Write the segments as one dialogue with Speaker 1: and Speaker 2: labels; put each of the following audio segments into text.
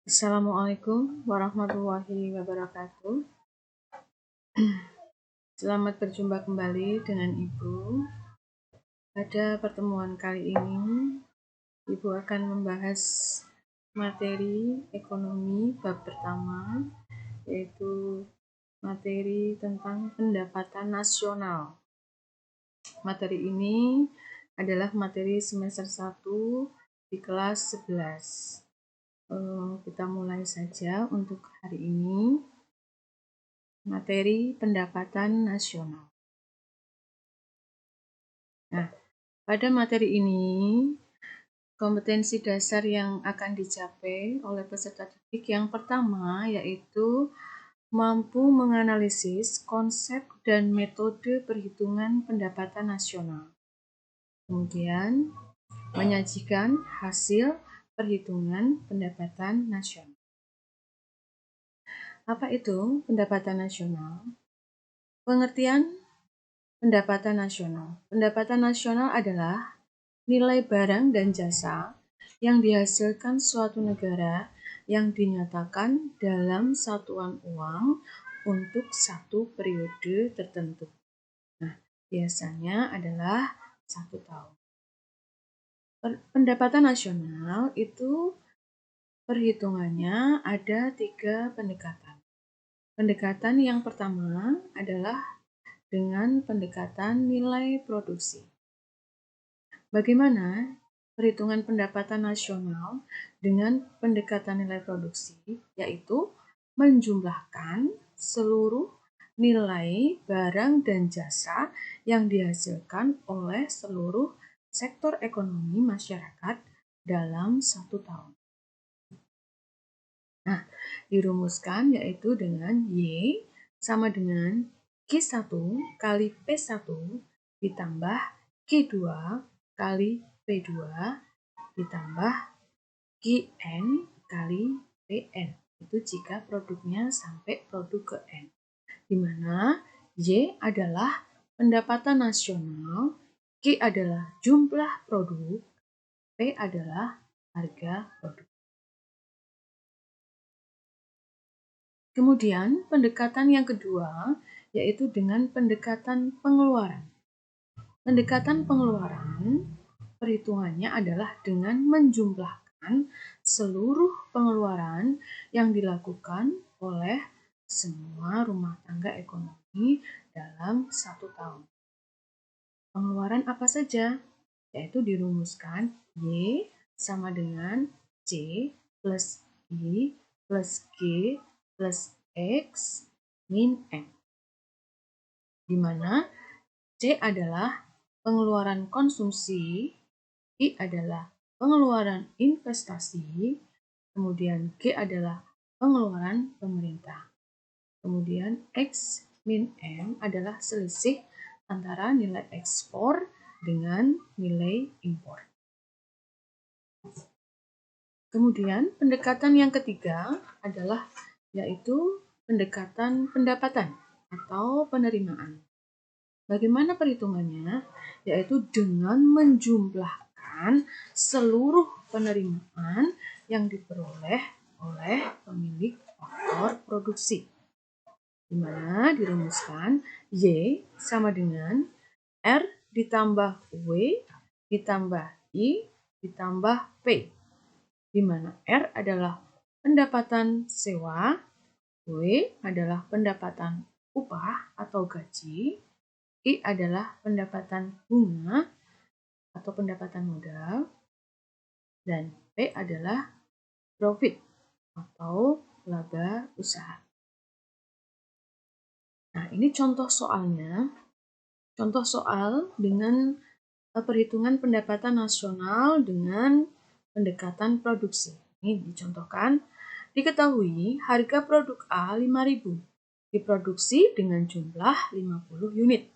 Speaker 1: Assalamualaikum warahmatullahi wabarakatuh. Selamat berjumpa kembali dengan Ibu. Pada pertemuan kali ini, Ibu akan membahas materi ekonomi bab pertama, yaitu materi tentang pendapatan nasional. Materi ini adalah materi semester 1 di kelas 11. Kita mulai saja untuk hari ini. Materi pendapatan nasional. Nah, pada materi ini, kompetensi dasar yang akan dicapai oleh peserta didik yang pertama yaitu mampu menganalisis konsep dan metode perhitungan pendapatan nasional. Kemudian, menyajikan hasil perhitungan pendapatan nasional. Apa itu pendapatan nasional? Pengertian pendapatan nasional. Pendapatan nasional adalah nilai barang dan jasa yang dihasilkan suatu negara yang dinyatakan dalam satuan uang untuk satu periode tertentu. Nah, biasanya adalah 1 tahun. Pendapatan nasional itu perhitungannya ada 3 pendekatan. Pendekatan yang pertama adalah dengan pendekatan nilai produksi. Bagaimana perhitungan pendapatan nasional dengan pendekatan nilai produksi, yaitu menjumlahkan seluruh nilai barang dan jasa yang dihasilkan oleh seluruh sektor ekonomi masyarakat dalam 1 tahun. Nah, dirumuskan yaitu dengan Y sama dengan Q1 kali P1 ditambah Q2 kali P2 ditambah Qn kali Pn. Itu jika produknya sampai produk ke N. Di mana Y adalah pendapatan nasional, Q adalah jumlah produk, P adalah harga produk. Kemudian pendekatan yang kedua yaitu dengan pendekatan pengeluaran. Pendekatan pengeluaran perhitungannya adalah dengan menjumlahkan seluruh pengeluaran yang dilakukan oleh semua rumah tangga ekonomi dalam 1 tahun. Pengeluaran apa saja? Yaitu dirumuskan Y sama dengan C plus I plus G plus X min M, di mana C adalah pengeluaran konsumsi, I adalah pengeluaran investasi, kemudian G adalah pengeluaran pemerintah. Kemudian X min M adalah selisih antara nilai ekspor dengan nilai impor. Kemudian pendekatan yang ketiga adalah yaitu pendekatan pendapatan atau penerimaan. Bagaimana perhitungannya? Yaitu dengan menjumlahkan seluruh penerimaan yang diperoleh oleh pemilik faktor produksi, di mana dirumuskan Y sama dengan R ditambah W ditambah I ditambah P, di mana R adalah pendapatan sewa, W adalah pendapatan upah atau gaji, I adalah pendapatan bunga atau pendapatan modal, dan P adalah profit atau laba usaha. Nah, ini contoh soalnya. Contoh soal dengan perhitungan pendapatan nasional dengan pendekatan produksi. Ini dicontohkan. Diketahui harga produk A 5.000 diproduksi dengan jumlah 50 unit.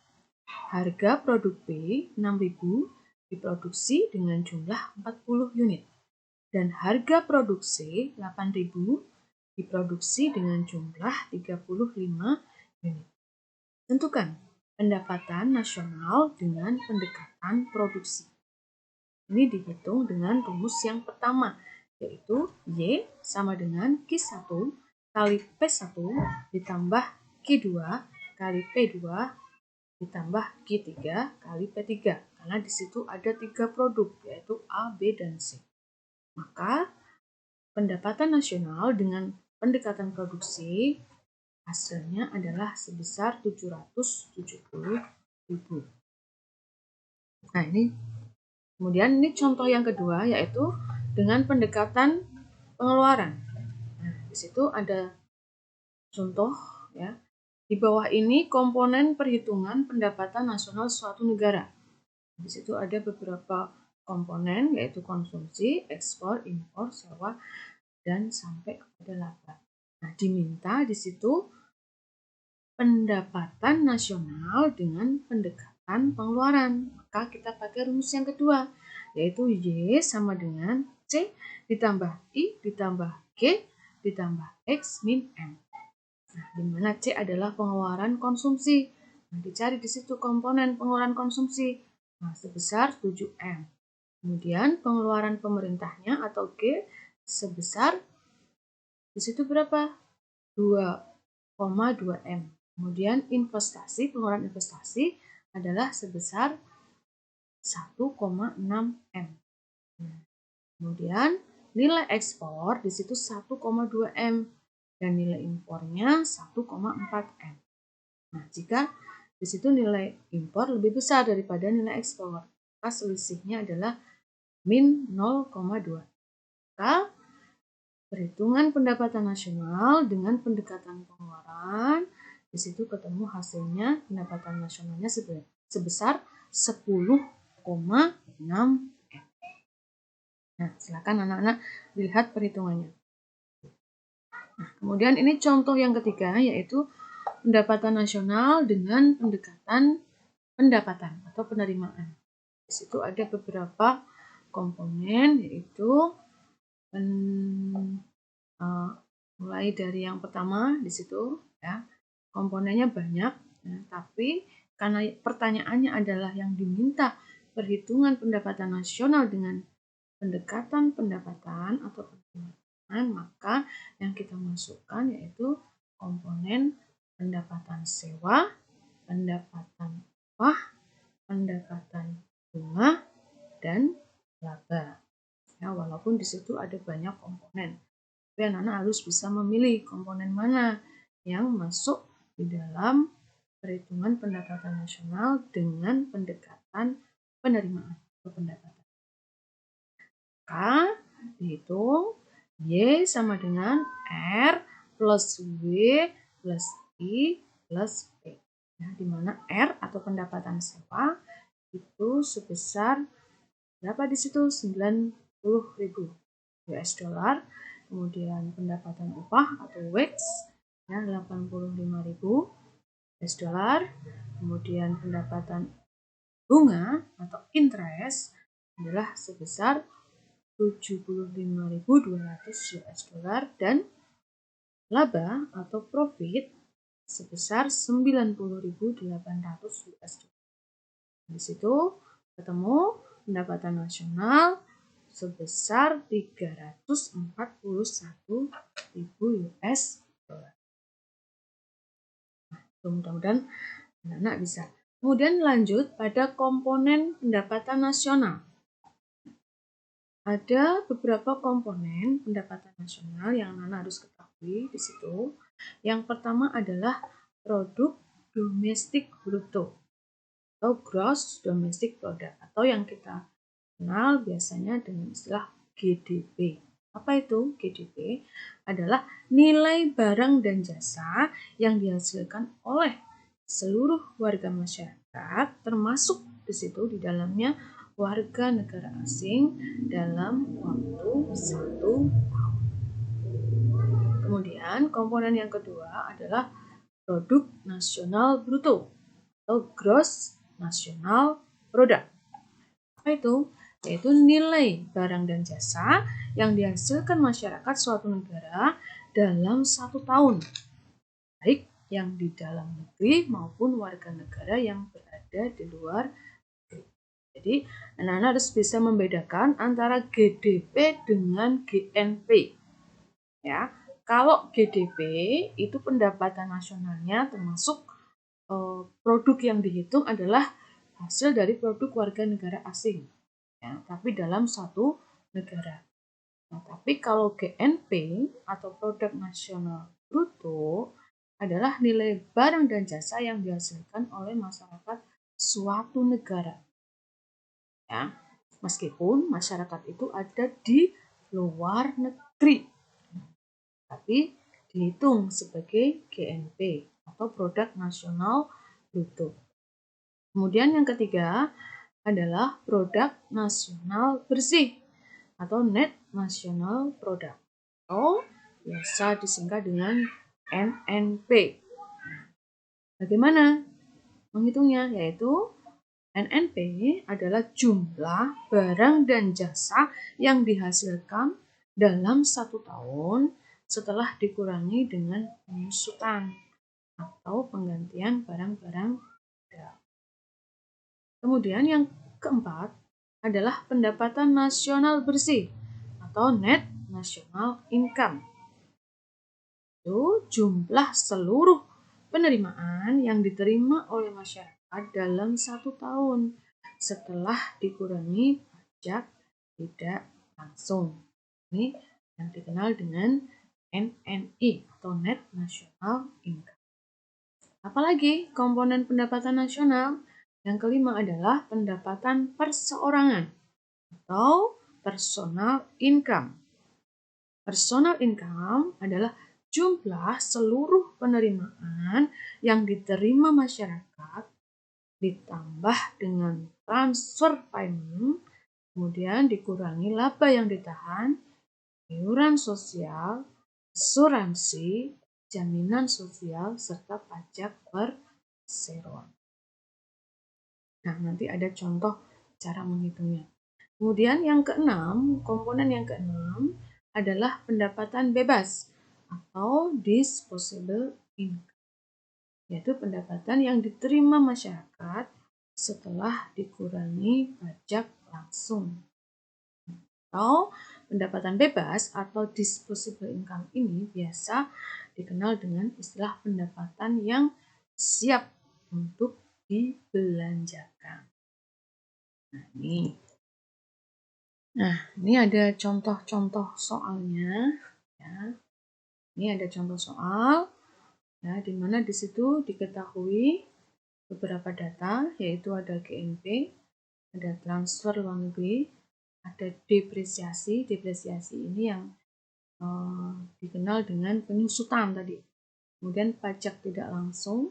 Speaker 1: Harga produk B 6.000 diproduksi dengan jumlah 40 unit. Dan harga produk C 8.000 diproduksi dengan jumlah 35 unit. Tentukan pendapatan nasional dengan pendekatan produksi. Ini dihitung dengan rumus yang pertama, yaitu Y sama dengan Q1 kali P1 ditambah Q2 kali P2 ditambah Q3 kali P3. Karena di situ ada 3 produk, yaitu A, B, dan C. Maka pendapatan nasional dengan pendekatan produksi hasilnya adalah sebesar 770.000. Nah, kemudian ini contoh yang kedua, yaitu dengan pendekatan pengeluaran. Nah, di situ ada contoh ya. Di bawah ini komponen perhitungan pendapatan nasional suatu negara. Di situ ada beberapa komponen, yaitu konsumsi, ekspor, impor, sewa, dan sampai kepada laba. Nah, diminta di situ pendapatan nasional dengan pendekatan pengeluaran. Maka kita pakai rumus yang kedua, yaitu Y sama dengan C ditambah I ditambah G ditambah X min M. Nah, di mana C adalah pengeluaran konsumsi. Nah, dicari di situ komponen pengeluaran konsumsi. Nah, sebesar 7M. Kemudian pengeluaran pemerintahnya atau G sebesar di situ berapa? 2,2M. Kemudian investasi, pengeluaran investasi adalah sebesar 1,6M. Nah, kemudian nilai ekspor di situ 1,2M. Dan nilai impornya 1,4M. Nah, jika di situ nilai impor lebih besar daripada nilai ekspor, maka selisihnya adalah min 0,2. Maka perhitungan pendapatan nasional dengan pendekatan pengeluaran, di situ ketemu hasilnya pendapatan nasionalnya sebesar 10,6M. Nah, silakan anak-anak dilihat perhitungannya. Nah, kemudian ini contoh yang ketiga, yaitu pendapatan nasional dengan pendekatan pendapatan atau penerimaan. Di situ ada beberapa komponen, yaitu mulai dari yang pertama di situ ya, komponennya banyak, ya, tapi karena pertanyaannya adalah yang diminta perhitungan pendapatan nasional dengan pendekatan pendapatan atau penerimaan, maka yang kita masukkan yaitu komponen pendapatan sewa, pendapatan upah, pendapatan bunga, dan laba. Ya, walaupun di situ ada banyak komponen, tapi anak-anak harus bisa memilih komponen mana yang masuk di dalam perhitungan pendapatan nasional dengan pendekatan penerimaan atau pendapatan. Maka dihitung Y sama dengan R plus W plus I plus P. Nah, di mana R atau pendapatan sewa itu sebesar berapa di situ? 90.000 US dollar. Kemudian pendapatan upah atau wage ya 85.000 US dollar. Kemudian pendapatan bunga atau interest adalah sebesar 75.200 US dollar dan laba atau profit sebesar 90.800 US dollar. Di situ ketemu pendapatan nasional sebesar 341.000 US dollar. Nah, mudah-mudahan anak-anak bisa. Kemudian lanjut pada komponen pendapatan nasional. Ada beberapa komponen pendapatan nasional yang anak harus ketahui di situ. Yang pertama adalah produk domestik bruto atau gross domestic product atau yang kita kenal biasanya dengan istilah GDP. Apa itu GDP? Adalah nilai barang dan jasa yang dihasilkan oleh seluruh warga masyarakat, termasuk di situ di dalamnya warga negara asing dalam waktu 1 tahun. Kemudian komponen yang kedua adalah produk nasional bruto atau gross national product. Apa itu? Yaitu nilai barang dan jasa yang dihasilkan masyarakat suatu negara dalam 1 tahun, baik yang di dalam negeri maupun warga negara yang berada di luar negeri. Jadi, anak-anak harus bisa membedakan antara GDP dengan GNP. Ya, kalau GDP itu pendapatan nasionalnya termasuk produk yang dihitung adalah hasil dari produk warga negara asing. Ya, tapi dalam satu negara. Nah, tapi kalau GNP atau produk nasional bruto adalah nilai barang dan jasa yang dihasilkan oleh masyarakat suatu negara. Ya, meskipun masyarakat itu ada di luar negeri, tapi dihitung sebagai GNP atau produk nasional bruto. Kemudian yang ketiga adalah produk nasional bersih atau net national product atau biasa disingkat dengan NNP. Bagaimana menghitungnya? Yaitu NNP adalah jumlah barang dan jasa yang dihasilkan dalam 1 tahun setelah dikurangi dengan penyusutan atau penggantian barang-barang. Kemudian yang keempat adalah pendapatan nasional bersih atau net national income. Itu jumlah seluruh penerimaan yang diterima oleh masyarakat dalam 1 tahun setelah dikurangi pajak tidak langsung. Ini yang dikenal dengan NNI atau Net National Income. Apalagi komponen pendapatan nasional? Yang kelima adalah pendapatan perseorangan atau personal income. Personal income adalah jumlah seluruh penerimaan yang diterima masyarakat ditambah dengan transfer payment, kemudian dikurangi laba yang ditahan, iuran sosial, asuransi, jaminan sosial, serta pajak perseroan. Nah, nanti ada contoh cara menghitungnya. Kemudian yang keenam, komponen yang keenam adalah pendapatan bebas atau disposable income, yaitu pendapatan yang diterima masyarakat setelah dikurangi pajak langsung. Atau pendapatan bebas atau disposable income ini biasa dikenal dengan istilah pendapatan yang siap untuk dibelanjakan. Nah, ini ada contoh-contoh soalnya. Ya. Ini ada contoh soal, ya, di mana di situ diketahui beberapa data, yaitu ada GNP, ada transfer luar negeri, ada depresiasi. Depresiasi ini yang dikenal dengan penyusutan tadi. Kemudian pajak tidak langsung,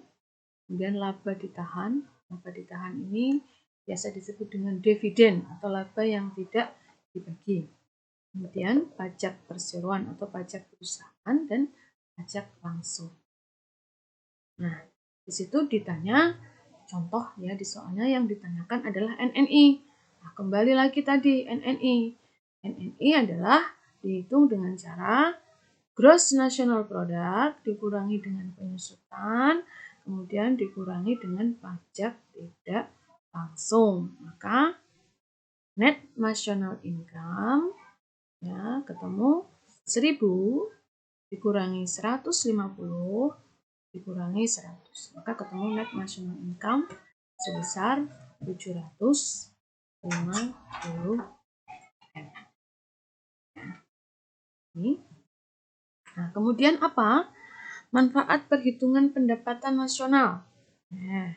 Speaker 1: kemudian laba ditahan. Laba ditahan ini biasa disebut dengan dividen atau laba yang tidak dibagi. Kemudian pajak perseroan atau pajak perusahaan dan pajak langsung. Nah, di situ ditanya contoh ya, di soalnya yang ditanyakan adalah NNI. Nah, kembali lagi tadi NNI. NNI adalah dihitung dengan cara gross national product dikurangi dengan penyusutan, kemudian dikurangi dengan pajak tidak langsung. Maka net national income ya ketemu 1000 dikurangi 150 dikurangi 100. Maka ketemu net national income sebesar 750 M. Ini. Nah, kemudian apa? Manfaat perhitungan pendapatan nasional. Nah,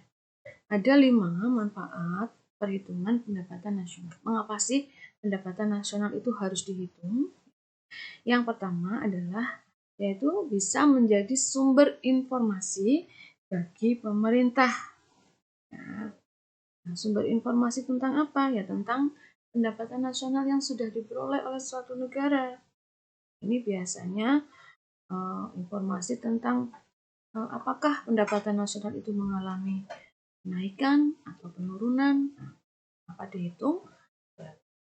Speaker 1: ada 5 manfaat perhitungan pendapatan nasional. Mengapa sih pendapatan nasional itu harus dihitung? Yang pertama adalah yaitu bisa menjadi sumber informasi bagi pemerintah. Nah, sumber informasi tentang apa? Ya tentang pendapatan nasional yang sudah diperoleh oleh suatu negara. Ini biasanya informasi tentang apakah pendapatan nasional itu mengalami kenaikan atau penurunan. Nah, maka dihitung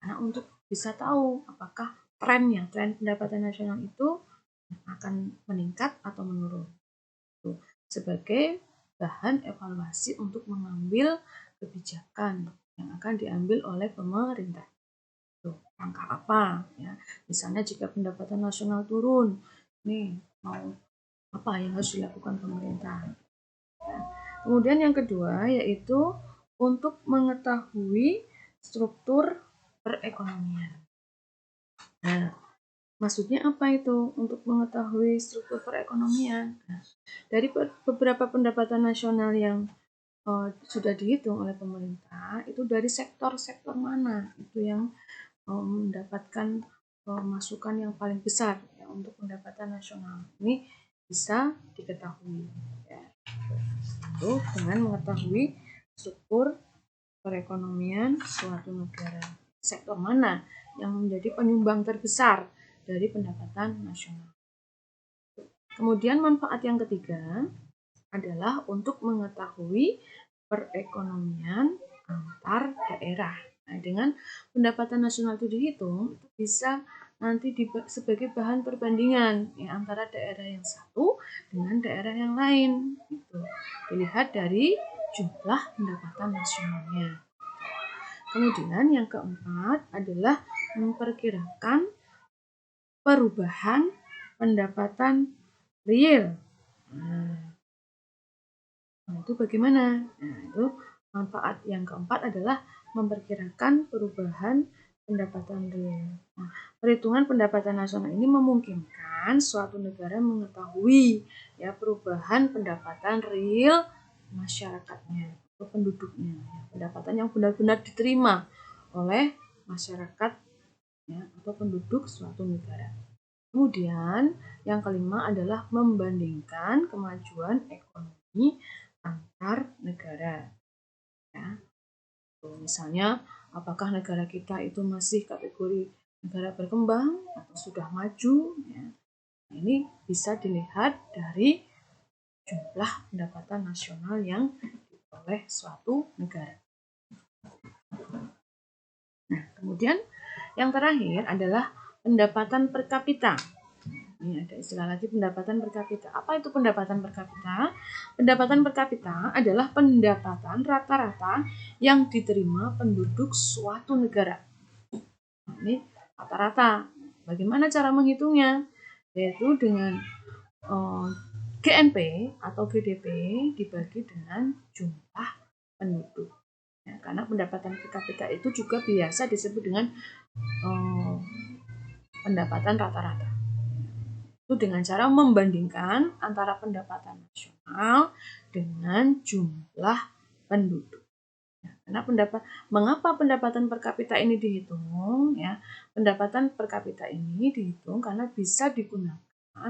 Speaker 1: karena untuk bisa tahu apakah tren pendapatan nasional itu akan meningkat atau menurun. Sebagai bahan evaluasi untuk mengambil kebijakan yang akan diambil oleh pemerintah. Tuh, langkah apa ya? Misalnya jika pendapatan nasional turun, nih mau apa yang harus dilakukan pemerintah? Ya. Kemudian yang kedua yaitu untuk mengetahui struktur perekonomian. Nah, maksudnya apa itu untuk mengetahui struktur perekonomian? Nah, dari beberapa pendapatan nasional yang sudah dihitung oleh pemerintah, itu dari sektor-sektor mana itu yang mendapatkan masukan yang paling besar ya, untuk pendapatan nasional. Ini bisa diketahui ya. Itu dengan mengetahui struktur perekonomian suatu negara. Sektor mana yang menjadi penyumbang terbesar dari pendapatan nasional. Kemudian manfaat yang ketiga adalah untuk mengetahui perekonomian antar daerah. Nah, dengan pendapatan nasional itu dihitung, bisa nanti sebagai bahan perbandingan ya, antara daerah yang satu dengan daerah yang lain. Gitu. Dilihat dari jumlah pendapatan nasionalnya. Kemudian yang keempat adalah memperkirakan perubahan pendapatan real. Nah, itu bagaimana? Nah, itu manfaat yang keempat adalah memperkirakan perubahan pendapatan real. Nah, perhitungan pendapatan nasional ini memungkinkan suatu negara mengetahui ya perubahan pendapatan real masyarakatnya atau penduduknya, ya, pendapatan yang benar-benar diterima oleh masyarakat ya, atau penduduk suatu negara. Kemudian yang kelima adalah membandingkan kemajuan ekonomi antar negara. Ya. Misalnya, apakah negara kita itu masih kategori negara berkembang atau sudah maju? Ya. Nah, ini bisa dilihat dari jumlah pendapatan nasional yang diperoleh suatu negara. Nah, kemudian yang terakhir adalah pendapatan per kapita. Ini ada istilah lagi pendapatan per kapita. Apa itu pendapatan per kapita? Pendapatan per kapita adalah pendapatan rata-rata yang diterima penduduk suatu negara. Ini rata-rata. Bagaimana cara menghitungnya? Yaitu dengan GNP atau GDP dibagi dengan jumlah penduduk. Ya, karena pendapatan per kapita itu juga biasa disebut dengan pendapatan rata-rata. Itu dengan cara membandingkan antara pendapatan nasional dengan jumlah penduduk. Ya, karena mengapa pendapatan per kapita ini dihitung? Ya, pendapatan per kapita ini dihitung karena bisa digunakan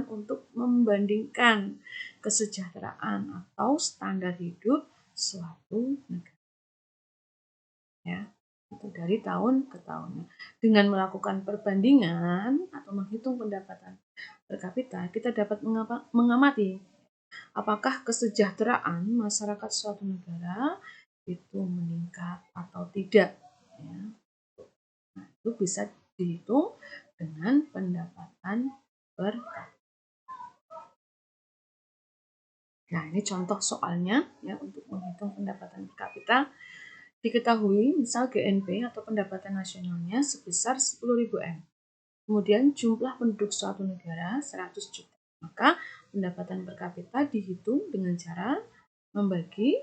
Speaker 1: untuk membandingkan kesejahteraan atau standar hidup suatu negara. Ya, itu dari tahun ke tahun. Dengan melakukan perbandingan atau menghitung pendapatan per kapita, kita dapat mengamati apakah kesejahteraan masyarakat suatu negara itu meningkat atau tidak. Ya. Nah, itu bisa dihitung dengan pendapatan per kapita. Nah, ini contoh soalnya ya untuk menghitung pendapatan per kapita. Diketahui misal GNP atau pendapatan nasionalnya sebesar 10.000 M. Kemudian jumlah penduduk suatu negara 100 juta. Maka pendapatan per kapita dihitung dengan cara membagi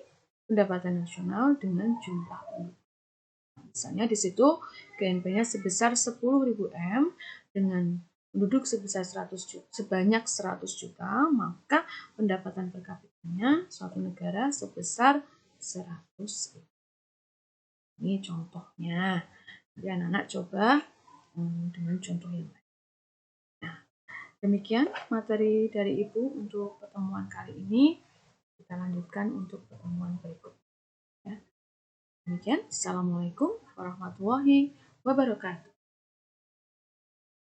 Speaker 1: pendapatan nasional dengan jumlah penduduk. Misalnya di situ GNP-nya sebesar 10.000 M dengan penduduk sebesar 100 juta, sebanyak 100 juta, maka pendapatan per kapitanya suatu negara sebesar 100 ribu. Ini contohnya. Jadi anak-anak coba dengan contoh yang lain. Nah, demikian materi dari Ibu untuk pertemuan kali ini. Kita lanjutkan untuk pertemuan berikutnya. Ya. Demikian, Assalamualaikum warahmatullahi wabarakatuh.